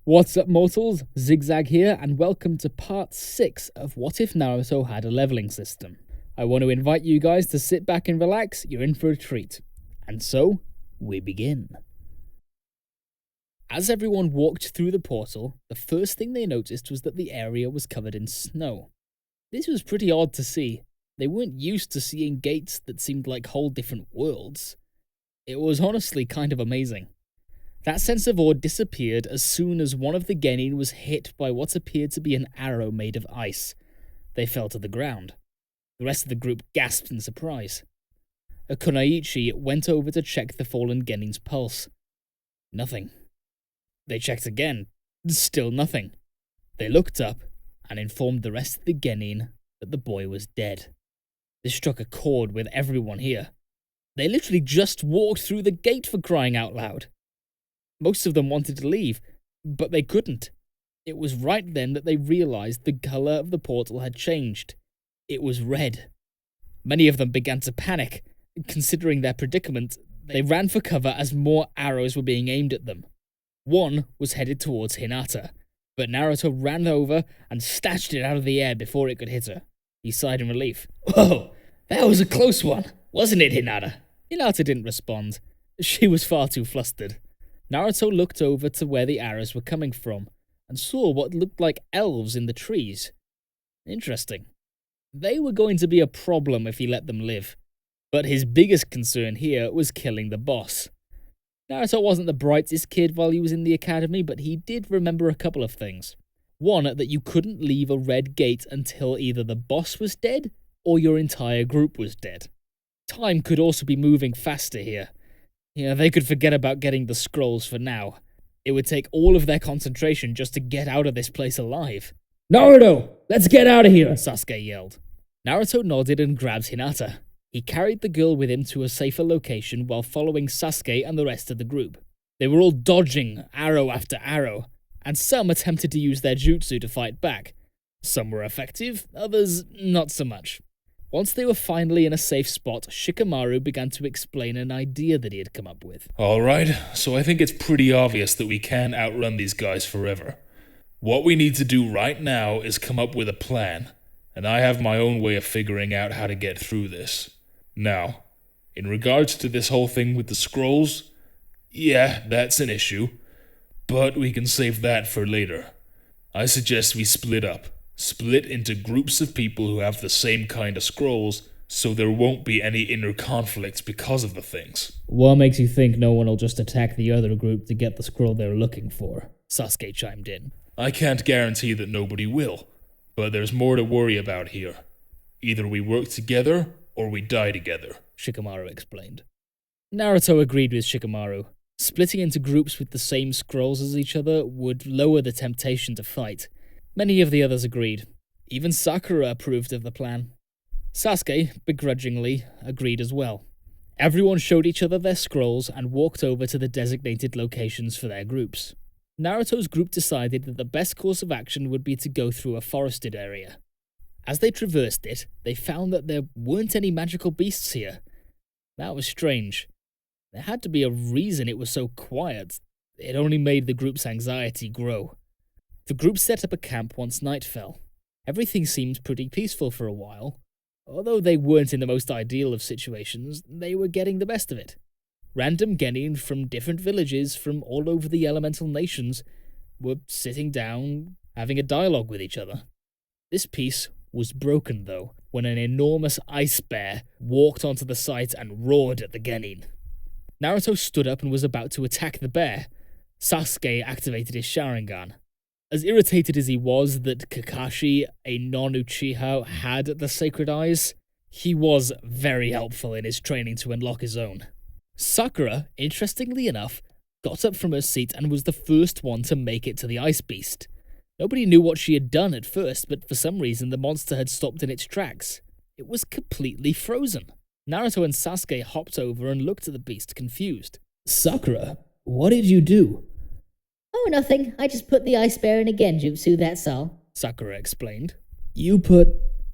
What's up, mortals? Zigzag here, and welcome to part 6 of What If Naruto Had a Leveling System. I want to invite you guys to sit back and relax, you're in for a treat. And so, we begin. As everyone walked through the portal, the first thing they noticed was that the area was covered in snow. This was pretty odd to see. They weren't used to seeing gates that seemed like whole different worlds. It was honestly kind of amazing. That sense of awe disappeared as soon as one of the genin was hit by what appeared to be an arrow made of ice. They fell to the ground. The rest of the group gasped in surprise. A Kunaichi went over to check the fallen genin's pulse. Nothing. They checked again. Still nothing. They looked up and informed the rest of the genin that the boy was dead. This struck a chord with everyone here. They literally just walked through the gate, for crying out loud. Most of them wanted to leave, but they couldn't. It was right then that they realized the color of the portal had changed. It was red. Many of them began to panic. Considering their predicament, they ran for cover as more arrows were being aimed at them. One was headed towards Hinata, but Naruto ran over and snatched it out of the air before it could hit her. He sighed in relief. "Whoa, that was a close one, wasn't it, Hinata?" Hinata didn't respond. She was far too flustered. Naruto looked over to where the arrows were coming from, and saw what looked like elves in the trees. Interesting. They were going to be a problem if he let them live, but his biggest concern here was killing the boss. Naruto wasn't the brightest kid while he was in the academy, but he did remember a couple of things. One, that you couldn't leave a red gate until either the boss was dead, or your entire group was dead. Time could also be moving faster here. Yeah, they could forget about getting the scrolls for now. It would take all of their concentration just to get out of this place alive. "Naruto, let's get out of here!" Sasuke yelled. Naruto nodded and grabbed Hinata. He carried the girl with him to a safer location while following Sasuke and the rest of the group. They were all dodging arrow after arrow, and some attempted to use their jutsu to fight back. Some were effective, others not so much. Once they were finally in a safe spot, Shikamaru began to explain an idea that he had come up with. Alright, so I think it's pretty obvious that we can't outrun these guys forever. What we need to do right now is come up with a plan, and I have my own way of figuring out how to get through this. Now, in regards to this whole thing with the scrolls, yeah, that's an issue, but we can save that for later. I suggest we split up. Split into groups of people who have the same kind of scrolls, so there won't be any inner conflicts because of the things. "What makes you think no one will just attack the other group to get the scroll they're looking for?" Sasuke chimed in. I can't guarantee that nobody will, but there's more to worry about here. Either we work together, or we die together, Shikamaru explained. Naruto agreed with Shikamaru. Splitting into groups with the same scrolls as each other would lower the temptation to fight. Many of the others agreed. Even Sakura approved of the plan. Sasuke, begrudgingly, agreed as well. Everyone showed each other their scrolls and walked over to the designated locations for their groups. Naruto's group decided that the best course of action would be to go through a forested area. As they traversed it, they found that there weren't any magical beasts here. That was strange. There had to be a reason it was so quiet. It only made the group's anxiety grow. The group set up a camp once night fell. Everything seemed pretty peaceful for a while. Although they weren't in the most ideal of situations, they were getting the best of it. Random genin from different villages from all over the elemental nations were sitting down, having a dialogue with each other. This peace was broken, though, when an enormous ice bear walked onto the site and roared at the genin. Naruto stood up and was about to attack the bear. Sasuke activated his Sharingan. As irritated as he was that Kakashi, a non-Uchiha, had the sacred eyes, he was very helpful in his training to unlock his own. Sakura, interestingly enough, got up from her seat and was the first one to make it to the ice beast. Nobody knew what she had done at first, but for some reason the monster had stopped in its tracks. It was completely frozen. Naruto and Sasuke hopped over and looked at the beast, confused. "Sakura, what did you do?" "Oh, nothing. I just put the ice bear in a genjutsu, that's all," Sakura explained. "You put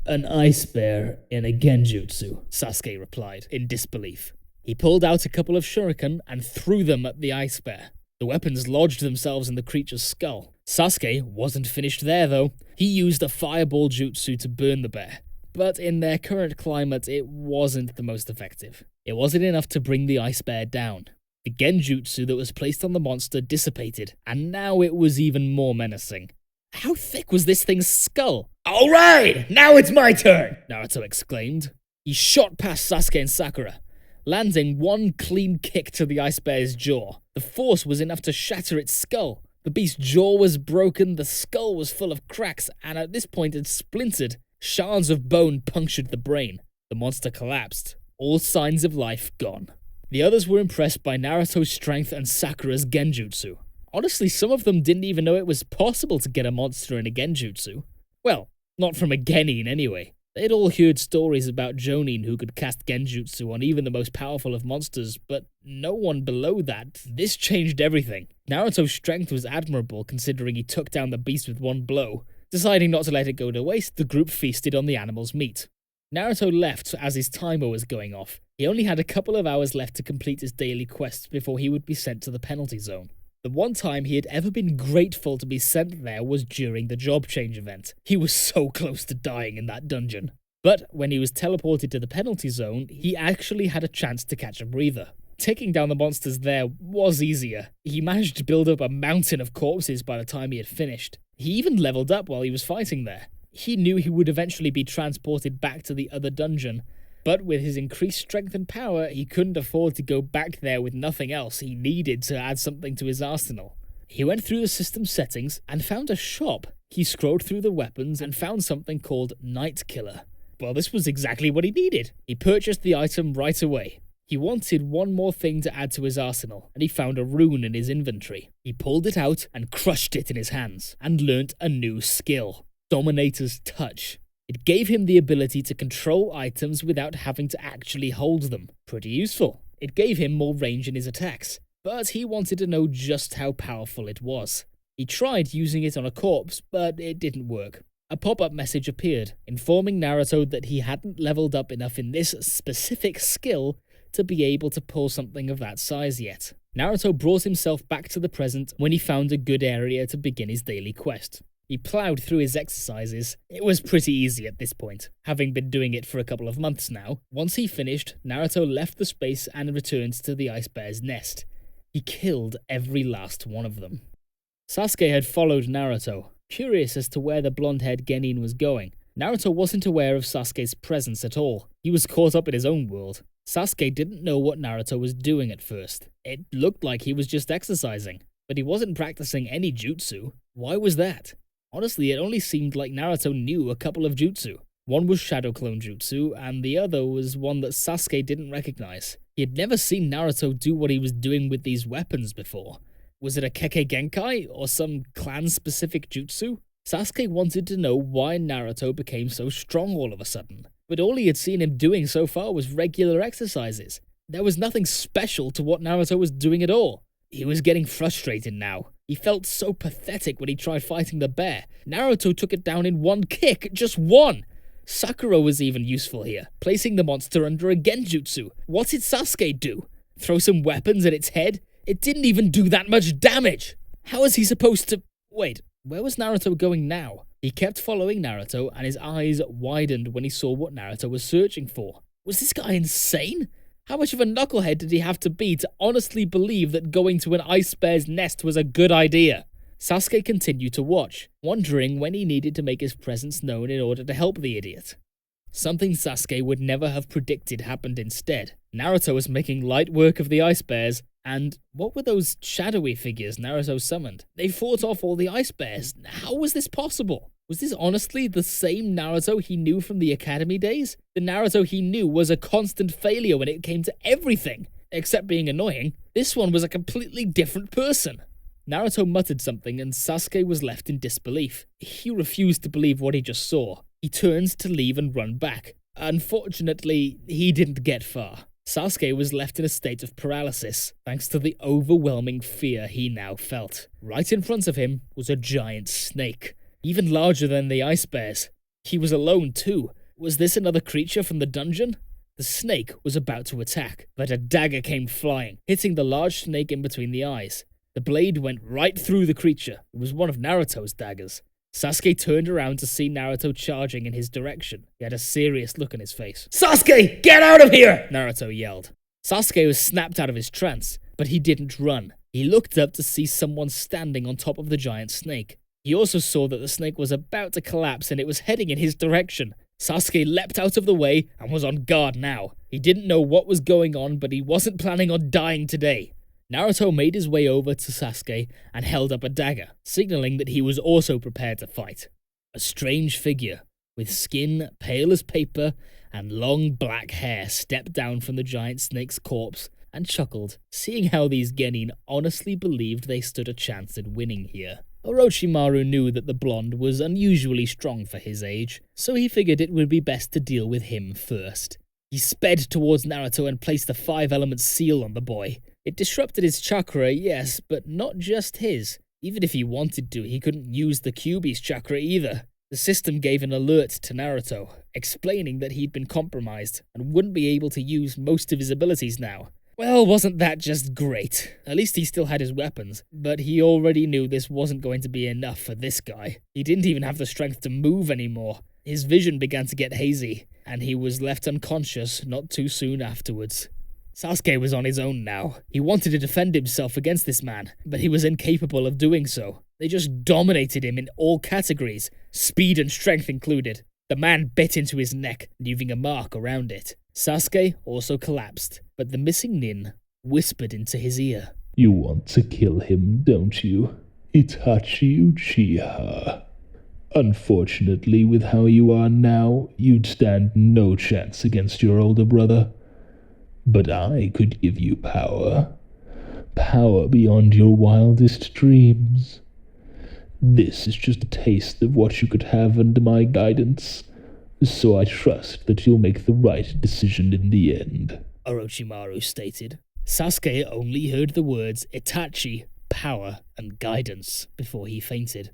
an ice bear in a genjutsu," Sasuke replied, in disbelief. He pulled out a couple of shuriken and threw them at the ice bear. The weapons lodged themselves in the creature's skull. Sasuke wasn't finished there, though. He used a fireball jutsu to burn the bear. But in their current climate, it wasn't the most effective. It wasn't enough to bring the ice bear down. The genjutsu that was placed on the monster dissipated, and now it was even more menacing. How thick was this thing's skull? Alright, now it's my turn! Naruto exclaimed. He shot past Sasuke and Sakura, landing one clean kick to the ice bear's jaw. The force was enough to shatter its skull. The beast's jaw was broken, the skull was full of cracks, and at this point it splintered. Shards of bone punctured the brain. The monster collapsed. All signs of life gone. The others were impressed by Naruto's strength and Sakura's genjutsu. Honestly, some of them didn't even know it was possible to get a monster in a genjutsu. Well, not from a genin anyway. They'd all heard stories about jonin who could cast genjutsu on even the most powerful of monsters, but no one below that. This changed everything. Naruto's strength was admirable considering he took down the beast with one blow. Deciding not to let it go to waste, the group feasted on the animal's meat. Naruto left as his timer was going off. He only had a couple of hours left to complete his daily quests before he would be sent to the penalty zone. The one time he had ever been grateful to be sent there was during the job change event. He was so close to dying in that dungeon. But when he was teleported to the penalty zone, he actually had a chance to catch a breather. Taking down the monsters there was easier. He managed to build up a mountain of corpses by the time he had finished. He even leveled up while he was fighting there. He knew he would eventually be transported back to the other dungeon, but with his increased strength and power, he couldn't afford to go back there with nothing else. He needed to add something to his arsenal. He went through the system settings and found a shop. He scrolled through the weapons and found something called Night Killer. Well, this was exactly what he needed. He purchased the item right away. He wanted one more thing to add to his arsenal, and he found a rune in his inventory. He pulled it out and crushed it in his hands, and learnt a new skill, Dominator's Touch. It gave him the ability to control items without having to actually hold them. Pretty useful. It gave him more range in his attacks, but he wanted to know just how powerful it was. He tried using it on a corpse, but it didn't work. A pop-up message appeared, informing Naruto that he hadn't leveled up enough in this specific skill to be able to pull something of that size yet. Naruto brought himself back to the present when he found a good area to begin his daily quest. He plowed through his exercises. It was pretty easy at this point, having been doing it for a couple of months now. Once he finished, Naruto left the space and returned to the ice bear's nest. He killed every last one of them. Sasuke had followed Naruto, curious as to where the blonde-haired genin was going. Naruto wasn't aware of Sasuke's presence at all. He was caught up in his own world. Sasuke didn't know what Naruto was doing at first. It looked like he was just exercising, but he wasn't practicing any jutsu. Why was that? Honestly, it only seemed like Naruto knew a couple of jutsu. One was Shadow Clone Jutsu, and the other was one that Sasuke didn't recognize. He had never seen Naruto do what he was doing with these weapons before. Was it a Kekkei Genkai, or some clan-specific jutsu? Sasuke wanted to know why Naruto became so strong all of a sudden, but all he had seen him doing so far was regular exercises. There was nothing special to what Naruto was doing at all. He was getting frustrated now. He felt so pathetic when he tried fighting the bear. Naruto took it down in one kick, just one! Sakura was even useful here, placing the monster under a genjutsu. What did Sasuke do? Throw some weapons at its head? It didn't even do that much damage! How is he supposed to... Wait, where was Naruto going now? He kept following Naruto, and his eyes widened when he saw what Naruto was searching for. Was this guy insane? How much of a knucklehead did he have to be to honestly believe that going to an ice bear's nest was a good idea? Sasuke continued to watch, wondering when he needed to make his presence known in order to help the idiot. Something Sasuke would never have predicted happened instead. Naruto was making light work of the ice bears, and what were those shadowy figures Naruto summoned? They fought off all the ice bears. How was this possible? Was this honestly the same Naruto he knew from the academy days? The Naruto he knew was a constant failure when it came to everything, except being annoying. This one was a completely different person. Naruto muttered something and Sasuke was left in disbelief. He refused to believe what he just saw. He turned to leave and run back. Unfortunately, he didn't get far. Sasuke was left in a state of paralysis, thanks to the overwhelming fear he now felt. Right in front of him was a giant snake, even larger than the ice bears. He was alone too. Was this another creature from the dungeon? The snake was about to attack, but a dagger came flying, hitting the large snake in between the eyes. The blade went right through the creature. It was one of Naruto's daggers. Sasuke turned around to see Naruto charging in his direction. He had a serious look on his face. Sasuke, get out of here! Naruto yelled. Sasuke was snapped out of his trance, but he didn't run. He looked up to see someone standing on top of the giant snake. He also saw that the snake was about to collapse and it was heading in his direction. Sasuke leapt out of the way and was on guard now. He didn't know what was going on, but he wasn't planning on dying today. Naruto made his way over to Sasuke and held up a dagger, signaling that he was also prepared to fight. A strange figure, with skin pale as paper and long black hair, stepped down from the giant snake's corpse and chuckled, seeing how these genin honestly believed they stood a chance at winning here. Orochimaru knew that the blonde was unusually strong for his age, so he figured it would be best to deal with him first. He sped towards Naruto and placed the 5-element seal on the boy. It disrupted his chakra, yes, but not just his. Even if he wanted to, he couldn't use the Kyuubi's chakra either. The system gave an alert to Naruto, explaining that he'd been compromised and wouldn't be able to use most of his abilities now. Well, wasn't that just great? At least he still had his weapons, but he already knew this wasn't going to be enough for this guy. He didn't even have the strength to move anymore. His vision began to get hazy, and he was left unconscious not too soon afterwards. Sasuke was on his own now. He wanted to defend himself against this man, but he was incapable of doing so. They just dominated him in all categories, speed and strength included. The man bit into his neck, leaving a mark around it. Sasuke also collapsed, but the missing nin whispered into his ear. You want to kill him, don't you? Itachi Uchiha. Unfortunately, with how you are now, you'd stand no chance against your older brother. But I could give you power. Power beyond your wildest dreams. This is just a taste of what you could have under my guidance, so I trust that you'll make the right decision in the end, Orochimaru stated. Sasuke only heard the words Itachi, power, and guidance before he fainted.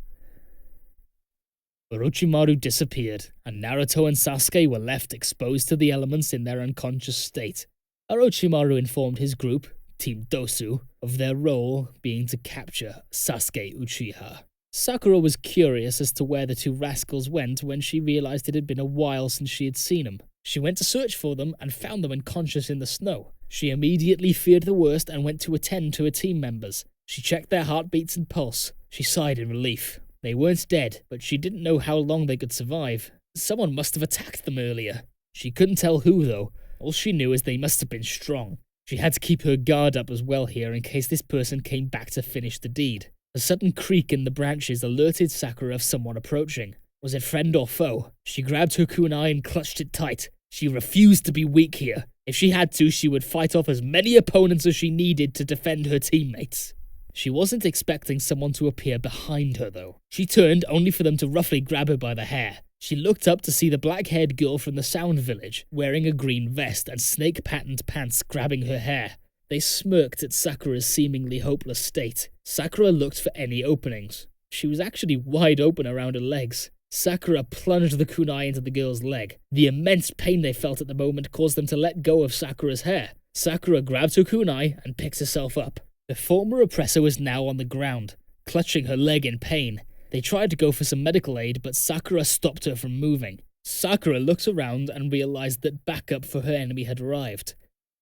Orochimaru disappeared, and Naruto and Sasuke were left exposed to the elements in their unconscious state. Orochimaru informed his group, Team Dosu, of their role being to capture Sasuke Uchiha. Sakura was curious as to where the two rascals went when she realized it had been a while since she had seen them. She went to search for them and found them unconscious in the snow. She immediately feared the worst and went to attend to her team members. She checked their heartbeats and pulse. She sighed in relief. They weren't dead, but she didn't know how long they could survive. Someone must have attacked them earlier. She couldn't tell who, though. All she knew is they must have been strong. She had to keep her guard up as well here in case this person came back to finish the deed. A sudden creak in the branches alerted Sakura of someone approaching. Was it friend or foe? She grabbed her kunai and clutched it tight. She refused to be weak here. If she had to, she would fight off as many opponents as she needed to defend her teammates. She wasn't expecting someone to appear behind her, though. She turned only for them to roughly grab her by the hair. She looked up to see the black-haired girl from the Sound Village, wearing a green vest and snake-patterned pants grabbing her hair. They smirked at Sakura's seemingly hopeless state. Sakura looked for any openings. She was actually wide open around her legs. Sakura plunged the kunai into the girl's leg. The immense pain they felt at the moment caused them to let go of Sakura's hair. Sakura grabbed her kunai and picked herself up. The former oppressor was now on the ground, clutching her leg in pain. They tried to go for some medical aid, but Sakura stopped her from moving. Sakura looked around and realized that backup for her enemy had arrived.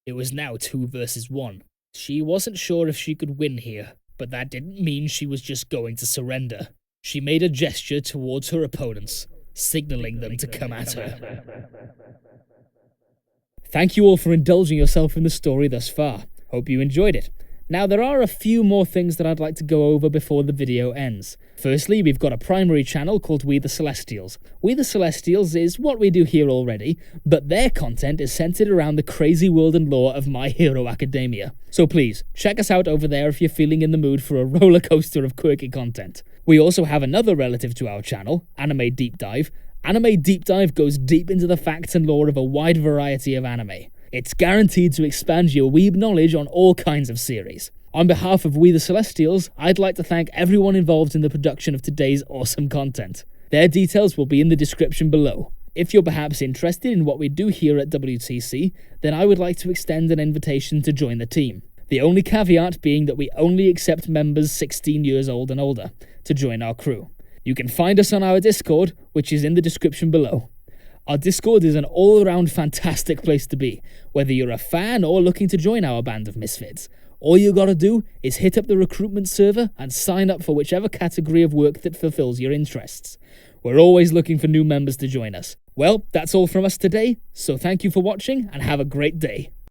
It was now 2 versus 1. She wasn't sure if she could win here, but that didn't mean she was just going to surrender. She made a gesture towards her opponents, signaling them to come at her. Thank you all for indulging yourself in the story thus far. Hope you enjoyed it. Now, there are a few more things that I'd like to go over before the video ends. Firstly, we've got a primary channel called We the Celestials. We the Celestials is what we do here already, but their content is centered around the crazy world and lore of My Hero Academia. So please, check us out over there if you're feeling in the mood for a roller coaster of quirky content. We also have another relative to our channel, Anime Deep Dive. Anime Deep Dive goes deep into the facts and lore of a wide variety of anime. It's guaranteed to expand your weeb knowledge on all kinds of series. On behalf of We the Celestials, I'd like to thank everyone involved in the production of today's awesome content. Their details will be in the description below. If you're perhaps interested in what we do here at WTC, then I would like to extend an invitation to join the team. The only caveat being that we only accept members 16 years old and older to join our crew. You can find us on our Discord, which is in the description below. Our Discord is an all-around fantastic place to be, whether you're a fan or looking to join our band of misfits. All you gotta do is hit up the recruitment server and sign up for whichever category of work that fulfills your interests. We're always looking for new members to join us. Well, that's all from us today, so thank you for watching and have a great day.